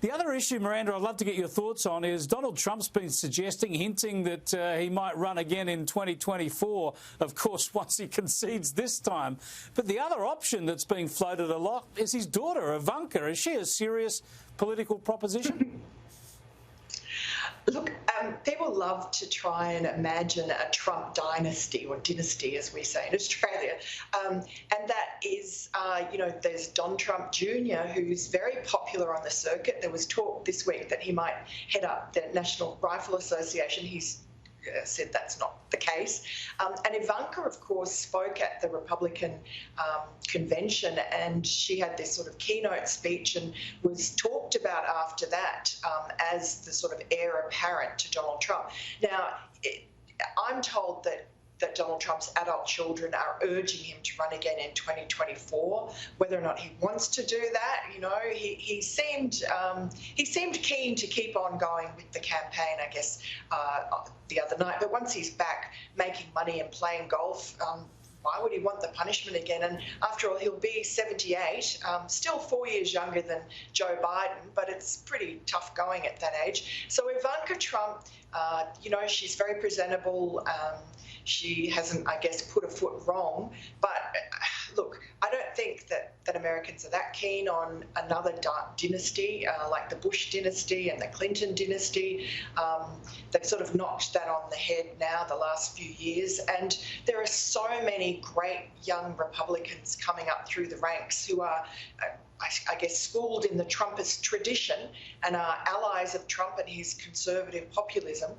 The other issue, Miranda, I'd love to get your thoughts on is Donald Trump's been suggesting, hinting that he might run again in 2024, of course, once he concedes this time. But the other option that's being floated a lot is his daughter, Ivanka. Is she a serious political proposition? Look, people love to try and imagine a Trump dynasty, or dynasty as we say in Australia. And that is, there's Don Trump Jr., who's very popular on the circuit. There was talk this week that he might head up the National Rifle Association. He's said that's not the case. And Ivanka, of course, spoke at the Republican convention, and she had this sort of keynote speech and was talked about after that as the sort of heir apparent to Donald Trump. Now, I'm told that Donald Trump's adult children are urging him to run again in 2024. Whether or not he wants to do that, he seemed keen to keep on going with the campaign, I guess, the other night. But once he's back making money and playing golf, why would he want the punishment again? And after all, he'll be 78, still 4 years younger than Joe Biden, but it's pretty tough going at that age. So Ivanka Trump, she's very presentable. She hasn't, I guess, put a foot wrong. But look, I don't think that Americans are that keen on another dynasty like the Bush dynasty and the Clinton dynasty. They've sort of knocked that on the head now the last few years. And there are so many great young Republicans coming up through the ranks who are, I guess, schooled in the Trumpist tradition and are allies of Trump and his conservative populism.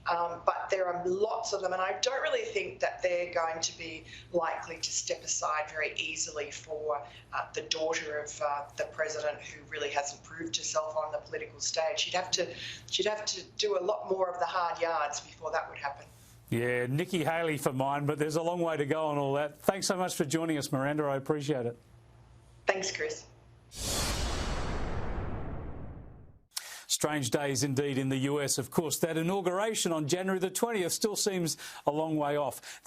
But there are lots of them, and I don't really think that they're going to be likely to step aside very easily for the daughter of the president, who really hasn't proved herself on the political stage. She'd have to do a lot more of the hard yards before that would happen. Yeah, Nikki Haley for mine, but there's a long way to go on all that. Thanks so much for joining us, Miranda. I appreciate it. Thanks, Chris. Strange days indeed in the US. Of course, that inauguration on January the 20th still seems a long way off.